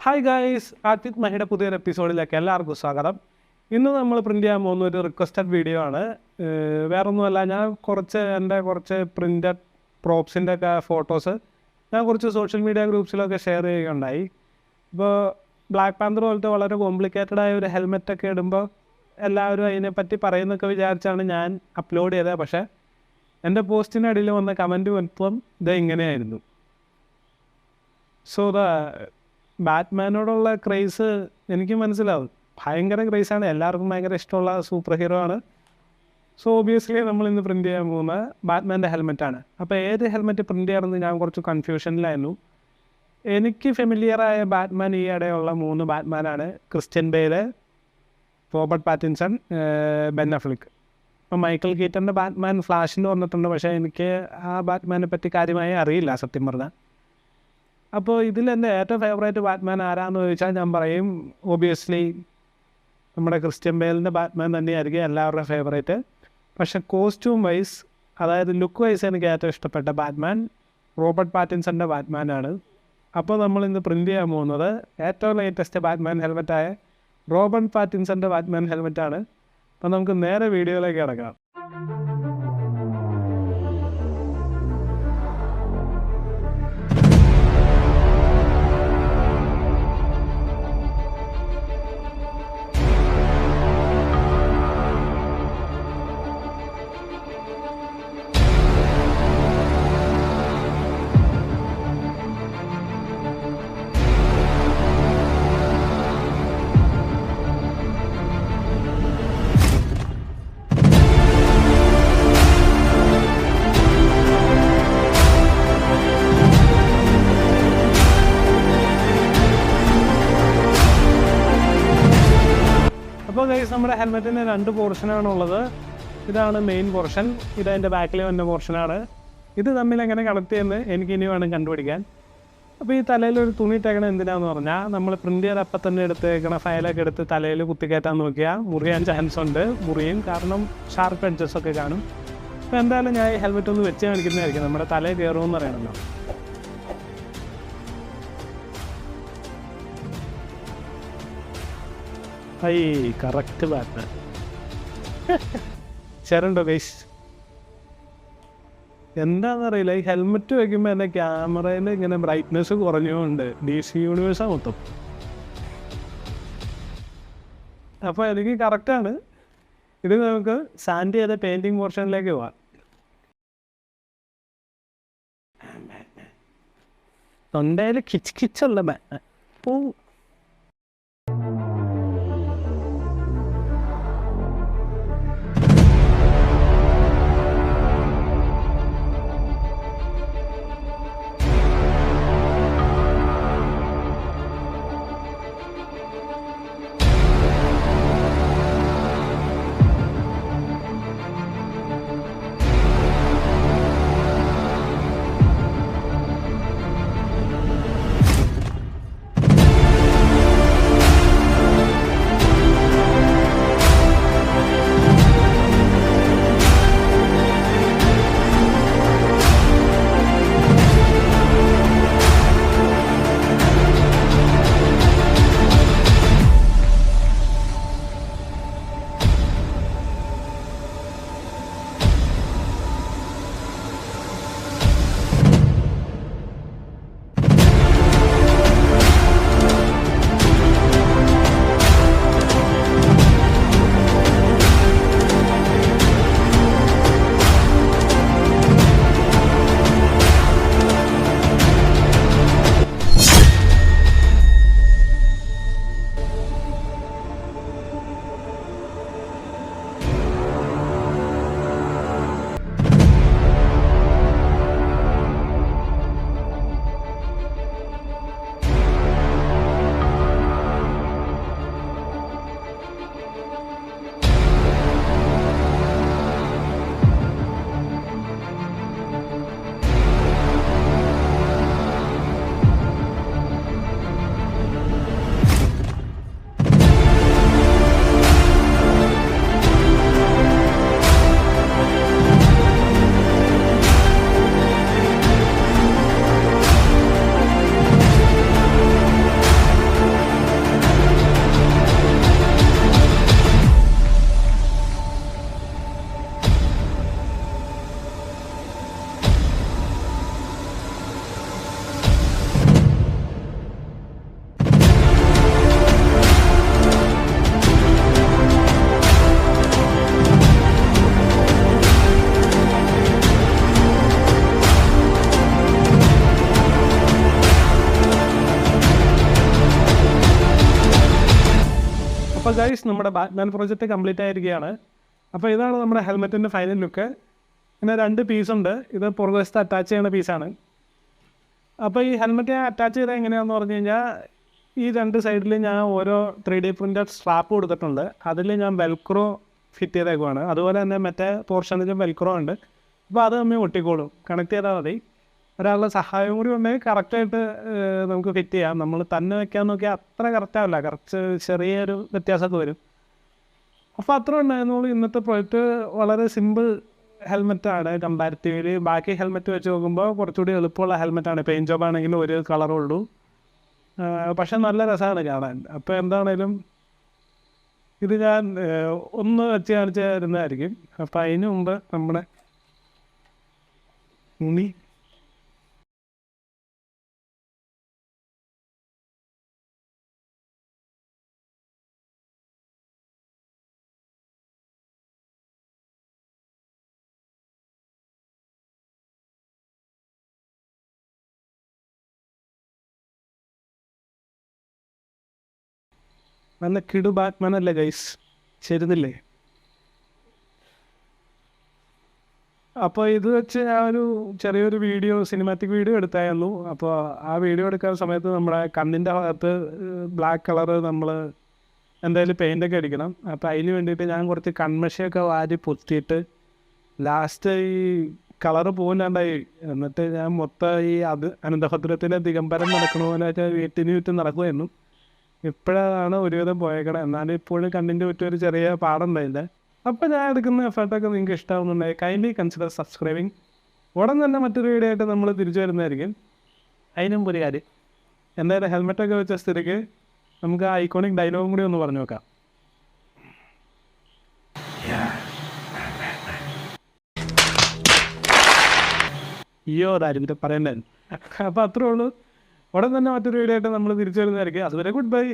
Hi guys, ആതിത് മഹിയുടെ പുതിയൊരു എപ്പിസോഡിലേക്ക് എല്ലാവർക്കും സ്വാഗതം. ഇന്ന് നമ്മൾ പ്രിൻ്റ് ചെയ്യാൻ പോകുന്ന ഒരു റിക്വസ്റ്റഡ് വീഡിയോ ആണ്. വേറൊന്നുമല്ല, ഞാൻ എൻ്റെ കുറച്ച് പ്രിൻ്റഡ് പ്രോപ്സിൻ്റെ ഒക്കെ ഫോട്ടോസ് ഞാൻ കുറച്ച് സോഷ്യൽ മീഡിയ ഗ്രൂപ്പ്സിലൊക്കെ ഷെയർ ചെയ്യുകയുണ്ടായി. ഇപ്പോൾ ബ്ലാക്ക് പാന്തർ പോലത്തെ വളരെ കോംപ്ലിക്കേറ്റഡ് ആയ ഒരു ഹെൽമെറ്റൊക്കെ ഇടുമ്പോൾ എല്ലാവരും അതിനെപ്പറ്റി പറയുന്നൊക്കെ വിചാരിച്ചാണ് ഞാൻ അപ്ലോഡ് ചെയ്തത്. പക്ഷേ എൻ്റെ പോസ്റ്റിനടിയിൽ വന്ന കമൻറ്റ് മൊത്തം ഇങ്ങനെയായിരുന്നു. സോ ബാറ്റ്മാനോടുള്ള ക്രേസ് എനിക്ക് മനസ്സിലാവും. ഭയങ്കര ക്രേസാണ്, എല്ലാവർക്കും ഭയങ്കര ഇഷ്ടമുള്ള സൂപ്പർ ഹീറോ ആണ്. സോ ഒബിയസ്ലി നമ്മൾ ഇന്ന് പ്രിൻ്റ് ചെയ്യാൻ പോകുന്ന ബാറ്റ്മാൻ്റെ ഹെൽമെറ്റാണ്. അപ്പോൾ ഏത് ഹെൽമെറ്റ് പ്രിൻ്റ് ചെയ്യണമെന്ന് ഞാൻ കുറച്ച് കൺഫ്യൂഷനിലായിരുന്നു. എനിക്ക് ഫെമിലിയറായ ബാറ്റ്മാൻ ഈ ഇടയുള്ള 3 ബാറ്റ്മാനാണ്: Christian Bale, Robert Pattinson, Ben Affleck. ഇപ്പോൾ മൈക്കിൾ കീറ്റൻ്റെ ബാറ്റ്മാൻ ഫ്ലാഷിൽ വന്നിട്ടുണ്ട്, പക്ഷേ എനിക്ക് ആ ബാറ്റ്മാനെ പറ്റി കാര്യമായി അറിയില്ല സത്യം പറഞ്ഞാൽ. അപ്പോൾ ഇതിൽ എൻ്റെ ഏറ്റവും ഫേവറേറ്റ് ബാറ്റ്മാൻ ആരാന്ന് ചോദിച്ചാൽ ഞാൻ പറയും ഒബിയസ്ലി നമ്മുടെ ക്രിസ്ത്യൻ ബെയിലിൻ്റെ ബാറ്റ്മാൻ തന്നെയായിരിക്കും എല്ലാവരുടെയും ഫേവറേറ്റ്. പക്ഷേ കോസ്റ്റ്യൂം വൈസ്, അതായത് ലുക്ക് വൈസ്, എനിക്ക് ഏറ്റവും ഇഷ്ടപ്പെട്ട ബാറ്റ്മാൻ റോബർട്ട് പാറ്റിൻസൻ്റെ ബാറ്റ്മാനാണ്. അപ്പോൾ നമ്മൾ ഇന്ന് പ്രിൻ്റ് ചെയ്യാൻ പോകുന്നത് ഏറ്റവും ലേറ്റസ്റ്റ് ബാറ്റ്മാൻ ഹെൽമെറ്റായ റോബർട്ട് പാറ്റിൻസൻ്റെ ബാറ്റ്മാൻ ഹെൽമെറ്റാണ്. അപ്പോൾ നമുക്ക് നേരെ വീഡിയോയിലേക്ക് കിടക്കാം. അപ്പോൾ ഗൈസ്, നമ്മുടെ ഹെൽമെറ്റിന് 2 പോർഷനാണുള്ളത്. ഇതാണ് മെയിൻ പോർഷൻ, ഇതതിൻ്റെ ബാക്കിൽ വന്ന പോർഷനാണ്. ഇത് തമ്മിൽ എങ്ങനെ കണക്ട് ചെയ്യുന്നത് എനിക്ക് ഇനി വേണം കണ്ടുപിടിക്കാൻ. അപ്പോൾ ഈ തലയിലൊരു തുണി ഇട്ടേക്കണത് എന്തിനാണെന്ന് പറഞ്ഞാൽ, നമ്മൾ പ്രിൻ്റ് ചെയ്ത് അപ്പം തന്നെ എടുത്തേക്കണ ഫയലൊക്കെ എടുത്ത് തലയിൽ കുത്തിക്കയറ്റാൻ നോക്കിയാൽ മുറിയാൻ ചാൻസ് ഉണ്ട്. മുറിയും, കാരണം ഷാർപ്പ് എഡ്ജസ് ഒക്കെ കാണും. അപ്പോൾ എന്തായാലും ഞാൻ ഈ ഹെൽമെറ്റ് ഒന്ന് വെച്ച് കാണിക്കുന്നതായിരിക്കും, നമ്മുടെ തലയിൽ കയറുമെന്ന് അറിയണമല്ലോ. I correct Batman. ശരണ്ടോ ഗൈസ്? എന്താണെന്നറിയില്ല, ഈ ഹെൽമെറ്റ് വയ്ക്കുമ്പോൾ എൻ്റെ ക്യാമറയിൽ ഇങ്ങനെ ബ്രൈറ്റ്നെസ് കുറഞ്ഞുകൊണ്ട് DC യൂണിവേഴ്സാണ് മൊത്തം. അപ്പോൾ എനിക്ക് കറക്റ്റാണ്. ഇത് നമുക്ക് സാൻഡ് ചെയ്ത പെയിൻറ്റിങ് പോർഷനിലേക്ക് പോവാം. തൊണ്ടയിൽ കിച്ചുള്ള ബാറ്റ്മാൻ. ഓ, അപ്പോൾ ഗൈസ് നമ്മുടെ ബാറ്റ്മാൻ പ്രോജക്റ്റ് കംപ്ലീറ്റ് ആയിരിക്കുകയാണ്. അപ്പോൾ ഇതാണ് നമ്മുടെ ഹെൽമെറ്റിൻ്റെ ഫൈനൽ ലുക്ക്. പിന്നെ 2 പീസുണ്ട്. ഇത് പുറകുവശത്ത് അറ്റാച്ച് ചെയ്യുന്ന പീസാണ്. അപ്പോൾ ഈ ഹെൽമെറ്റ് അറ്റാച്ച് ചെയ്താൽ എങ്ങനെയാണെന്ന് പറഞ്ഞു കഴിഞ്ഞാൽ ഈ 2 സൈഡിൽ ഞാൻ ഓരോ 3D പ്രിൻ്റഡ് സ്ട്രാപ്പ് കൊടുത്തിട്ടുണ്ട്. അതിൽ ഞാൻ വെൽക്രോ ഫിറ്റ് ചെയ്തേക്കുവാണ്. അതുപോലെ തന്നെ മറ്റേ പോർഷനിലും വെൽക്രോ ഉണ്ട്. അപ്പോൾ അത് തമ്മിൽ ഒട്ടിക്കോളും. കണക്ട് ചെയ്താൽ മതി. ഒരാളുടെ സഹായം കൂടി ഉണ്ടെങ്കിൽ കറക്റ്റായിട്ട് നമുക്ക് ഫിറ്റ് ചെയ്യാം. നമ്മൾ തന്നെ വെക്കാൻ നോക്കിയാൽ അത്ര കറക്റ്റാവില്ല. കുറച്ച് ചെറിയൊരു വ്യത്യാസമൊക്കെ വരും. അപ്പോൾ അത്ര ഉണ്ടായിരുന്നുള്ളൂ. ഇന്നത്തെ പ്രോജക്റ്റ് വളരെ സിമ്പിൾ ഹെൽമെറ്റാണ്. കമ്പാരിറ്റീവ്ലി ബാക്കി ഹെൽമെറ്റ് വെച്ച് നോക്കുമ്പോൾ കുറച്ചുകൂടി എളുപ്പമുള്ള ഹെൽമെറ്റാണ്. പെയിൻറ്റ് ജോബ് ആണെങ്കിലും ഒരു കളറുള്ളൂ. പക്ഷെ നല്ല രസമാണ് കാണാൻ. അപ്പോൾ എന്താണേലും ഇത് ഞാൻ ഒന്ന് വെച്ച് കാണിച്ച് തരുന്നതായിരിക്കും. അപ്പോൾ അതിന് മുമ്പ് നമ്മുടെ ഉണ്ണി നല്ല കിടു ബാറ്റ്മാൻ അല്ലേ ഗൈസ്, ശരിന്നില്ലേ? അപ്പോൾ ഇത് വെച്ച് ഞാനൊരു ചെറിയൊരു സിനിമാറ്റിക് വീഡിയോ എടുത്തായിരുന്നു. അപ്പോൾ ആ വീഡിയോ എടുക്കുന്ന സമയത്ത് നമ്മുടെ കണ്ണിൻ്റെ ഭാഗത്ത് ബ്ലാക്ക് കളറ് നമ്മൾ എന്തായാലും പെയിൻ്റൊക്കെ അടിക്കണം. അപ്പോൾ അതിന് വേണ്ടിയിട്ട് ഞാൻ കുറച്ച് കൺമഷിയൊക്കെ വാരി പൊത്തിയിട്ട് ലാസ്റ്റ് ഈ കളറ് പോകാണ്ടായി. എന്നിട്ട് ഞാൻ മൊത്തം ഈ അനന്തഭദ്രത്തിലെ ദിഗംബരം നടക്കണ പോലെ വീട്ടിന് ചുറ്റും നടക്കുമായിരുന്നു. ഇപ്പോഴാണ് ഒരുവിധം പോയേക്കണം. എന്നാലും ഇപ്പോഴും കണ്ണിൻ്റെ ചുറ്റും ഒരു ചെറിയ പാടുണ്ടായില്ല. അപ്പോൾ ഞാൻ എടുക്കുന്ന എഫർട്ടൊക്കെ നിങ്ങൾക്ക് ഇഷ്ടമാകുന്നുണ്ടെങ്കിൽ കൈൻഡ്ലി കൺസിഡർ സബ്സ്ക്രൈബിങ്. ഉടൻ തന്നെ മറ്റൊരു വീഡിയോ ആയിട്ട് നമ്മൾ തിരിച്ചു വരുന്നതായിരിക്കും. അതിനും ഒരു കാര്യം, എന്തായാലും ഹെൽമെറ്റൊക്കെ വെച്ച സ്ഥിതിക്ക് നമുക്ക് ആ ഐക്കോണിക് ഡയലോഗും കൂടി ഒന്ന് പറഞ്ഞു നോക്കാം. അയ്യോ അതാരും പറയണ്ടേ. അപ്പോൾ അത്രേ ഉള്ളൂ. ഉടൻ തന്നെ മറ്റൊരു വീഡിയോ ആയിട്ട് നമ്മൾ തിരിച്ചു വരുന്നതായിരിക്കും. അതുവരെ ഗുഡ് ബൈ.